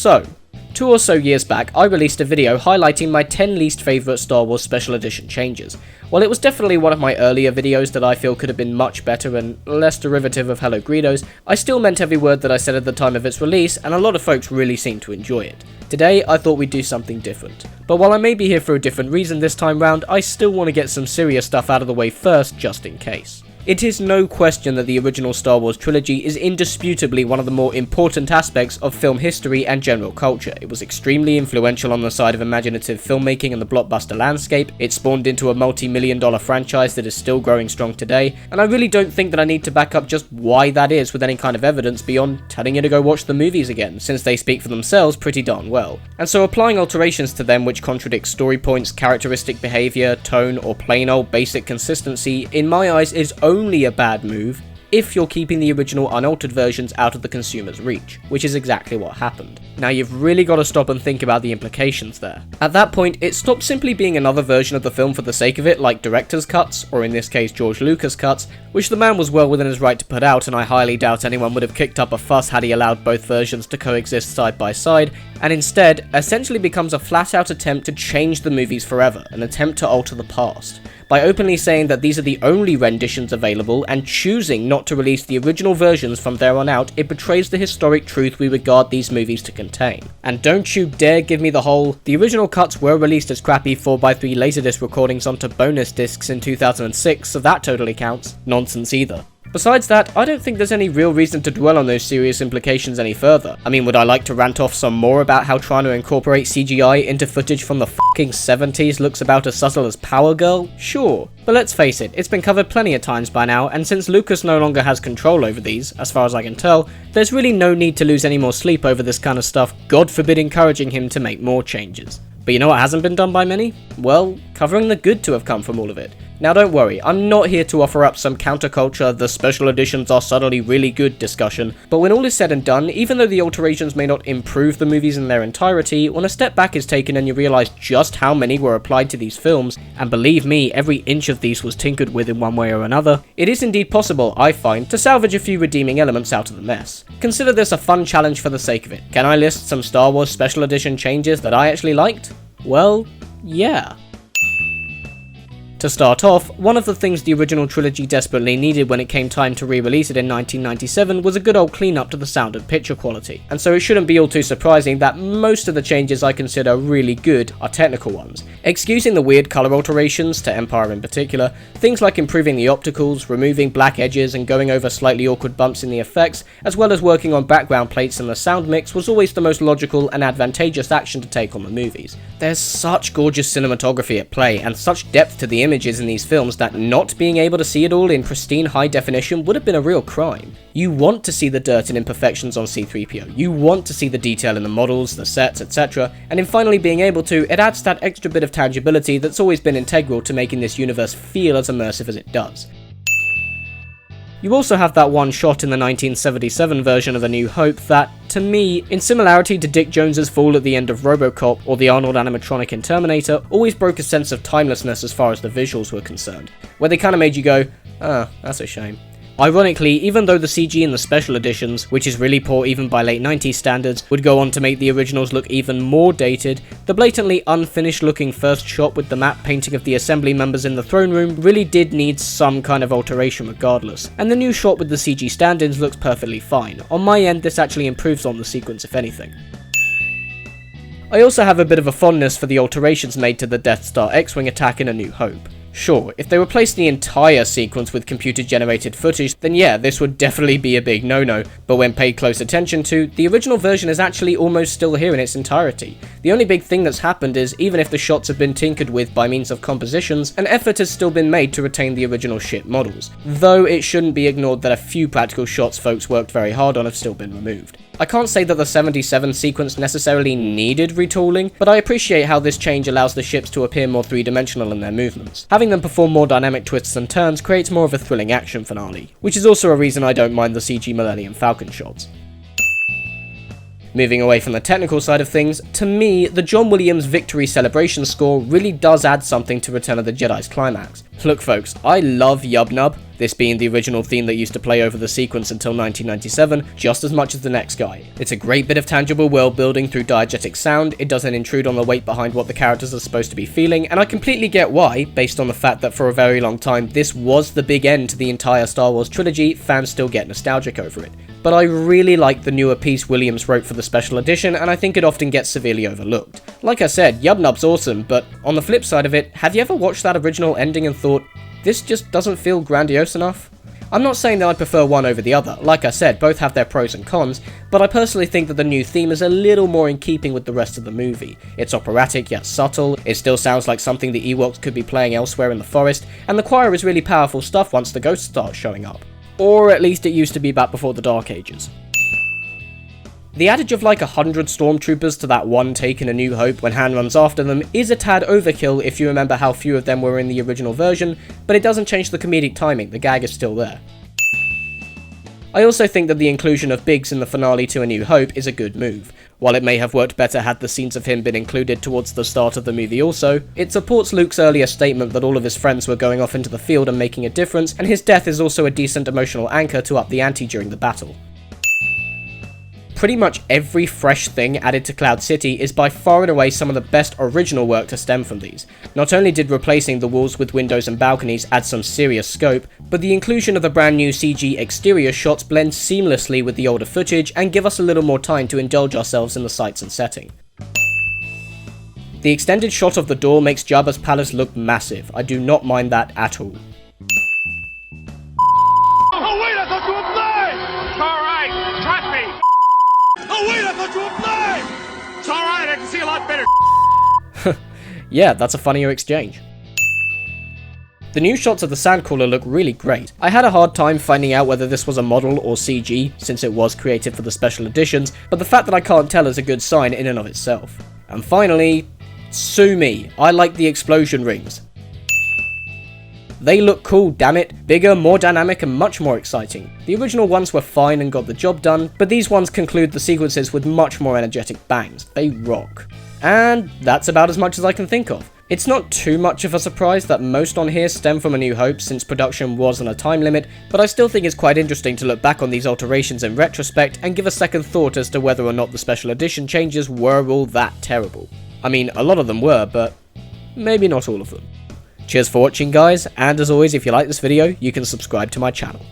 So, 2 or so years back, I released a video highlighting my 10 least favourite Star Wars Special Edition changes. While it was definitely one of my earlier videos that I feel could have been much better and less derivative of HelloGreedo's, I still meant every word that I said at the time of its release, and a lot of folks really seemed to enjoy it. Today, I thought we'd do something different. But while I may be here for a different reason this time round, I still want to get some serious stuff out of the way first, just in case. It is no question that the original Star Wars trilogy is indisputably one of the more important aspects of film history and general culture. It was extremely influential on the side of imaginative filmmaking and the blockbuster landscape. It spawned into a multi-million-dollar franchise that is still growing strong today, and I really don't think that I need to back up just why that is with any kind of evidence beyond telling you to go watch the movies again, since they speak for themselves pretty darn well. And so applying alterations to them which contradict story points, characteristic behaviour, tone, or plain old basic consistency, in my eyes is only a bad move if you're keeping the original unaltered versions out of the consumer's reach, which is exactly what happened. Now you've really got to stop and think about the implications there. At that point, it stopped simply being another version of the film for the sake of it, like director's cuts, or in this case George Lucas cuts, which the man was well within his right to put out, and I highly doubt anyone would have kicked up a fuss had he allowed both versions to coexist side by side, and instead essentially becomes a flat-out attempt to change the movies forever, an attempt to alter the past, by openly saying that these are the only renditions available and choosing not to release the original versions from there on out. It betrays the historic truth we regard these movies to contain. And don't you dare give me the whole, the original cuts were released as crappy 4x3 Laserdisc recordings onto bonus discs in 2006, so that totally counts, nonsense either. Besides that, I don't think there's any real reason to dwell on those serious implications any further. I mean, would I like to rant off some more about how trying to incorporate CGI into footage from the fucking 70s looks about as subtle as Power Girl? Sure. But let's face it, it's been covered plenty of times by now, and since Lucas no longer has control over these, as far as I can tell, there's really no need to lose any more sleep over this kind of stuff, God forbid encouraging him to make more changes. But you know what hasn't been done by many? Well, covering the good to have come from all of it. Now don't worry, I'm not here to offer up some counterculture, the special editions are subtly really good discussion, but when all is said and done, even though the alterations may not improve the movies in their entirety, when a step back is taken and you realise just how many were applied to these films, and believe me, every inch of these was tinkered with in one way or another, it is indeed possible, I find, to salvage a few redeeming elements out of the mess. Consider this a fun challenge for the sake of it. Can I list some Star Wars special edition changes that I actually liked? Well, yeah. To start off, one of the things the original trilogy desperately needed when it came time to re-release it in 1997 was a good old clean-up to the sound and picture quality, and so it shouldn't be all too surprising that most of the changes I consider really good are technical ones. Excusing the weird colour alterations, to Empire in particular, things like improving the opticals, removing black edges and going over slightly awkward bumps in the effects, as well as working on background plates and the sound mix was always the most logical and advantageous action to take on the movies. There's such gorgeous cinematography at play and such depth to the images in these films that not being able to see it all in pristine high definition would have been a real crime. You want to see the dirt and imperfections on C-3PO, you want to see the detail in the models, the sets, etc., and in finally being able to, it adds that extra bit of tangibility that's always been integral to making this universe feel as immersive as it does. You also have that one shot in the 1977 version of A New Hope that, to me, in similarity to Dick Jones's fall at the end of RoboCop or the Arnold animatronic in Terminator, always broke a sense of timelessness as far as the visuals were concerned, where they kinda made you go, that's a shame. Ironically, even though the CG in the special editions, which is really poor even by late 90s standards, would go on to make the originals look even more dated, the blatantly unfinished looking first shot with the matte painting of the assembly members in the throne room really did need some kind of alteration regardless, and the new shot with the CG stand-ins looks perfectly fine. On my end, this actually improves on the sequence if anything. I also have a bit of a fondness for the alterations made to the Death Star X-Wing attack in A New Hope. Sure, if they replaced the entire sequence with computer-generated footage, then yeah, this would definitely be a big no-no, but when paid close attention to, the original version is actually almost still here in its entirety. The only big thing that's happened is, even if the shots have been tinkered with by means of compositions, an effort has still been made to retain the original ship models, though it shouldn't be ignored that a few practical shots folks worked very hard on have still been removed. I can't say that the 77 sequence necessarily needed retooling, but I appreciate how this change allows the ships to appear more three-dimensional in their movements. Having them perform more dynamic twists and turns creates more of a thrilling action finale, which is also a reason I don't mind the CG Millennium Falcon shots. Moving away from the technical side of things, to me, the John Williams Victory Celebration score really does add something to Return of the Jedi's climax. Look folks, I love Yub Nub. this being the original theme that used to play over the sequence until 1997, just as much as the next guy. It's a great bit of tangible world building through diegetic sound, it doesn't intrude on the weight behind what the characters are supposed to be feeling, and I completely get why, based on the fact that for a very long time this was the big end to the entire Star Wars trilogy. Fans still get nostalgic over it. But I really like the newer piece Williams wrote for the special edition, and I think it often gets severely overlooked. Like I said, Yub-Nub's awesome, but on the flip side of it, have you ever watched that original ending and thought, this just doesn't feel grandiose enough? I'm not saying that I prefer one over the other, like I said, both have their pros and cons, but I personally think that the new theme is a little more in keeping with the rest of the movie. It's operatic yet subtle, it still sounds like something the Ewoks could be playing elsewhere in the forest, and the choir is really powerful stuff once the ghosts start showing up. Or at least it used to be back before the Dark Ages. The adage of like 100 stormtroopers to that one take in A New Hope when Han runs after them is a tad overkill if you remember how few of them were in the original version, but it doesn't change the comedic timing, the gag is still there. I also think that the inclusion of Biggs in the finale to A New Hope is a good move. While it may have worked better had the scenes of him been included towards the start of the movie also, it supports Luke's earlier statement that all of his friends were going off into the field and making a difference, and his death is also a decent emotional anchor to up the ante during the battle. Pretty much every fresh thing added to Cloud City is by far and away some of the best original work to stem from these. Not only did replacing the walls with windows and balconies add some serious scope, but the inclusion of the brand new CG exterior shots blend seamlessly with the older footage and give us a little more time to indulge ourselves in the sights and setting. The extended shot of the door makes Jabba's palace look massive. I do not mind that at all. Oh wait, I thought you were blind! It's alright, trust me! Oh wait, I thought you were blind! It's alright, I can see a lot better. Yeah, that's a funnier exchange. The new shots of the Sandcrawler look really great. I had a hard time finding out whether this was a model or CG, since it was created for the special editions, but the fact that I can't tell is a good sign in and of itself. And finally, sue me, I like the explosion rings. They look cool, damn it, bigger, more dynamic and much more exciting. The original ones were fine and got the job done, but these ones conclude the sequences with much more energetic bangs. They rock. And that's about as much as I can think of. It's not too much of a surprise that most on here stem from A New Hope since production was on a time limit, but I still think it's quite interesting to look back on these alterations in retrospect and give a second thought as to whether or not the special edition changes were all that terrible. I mean, a lot of them were, but maybe not all of them. Cheers for watching guys, and as always if you like this video, you can subscribe to my channel.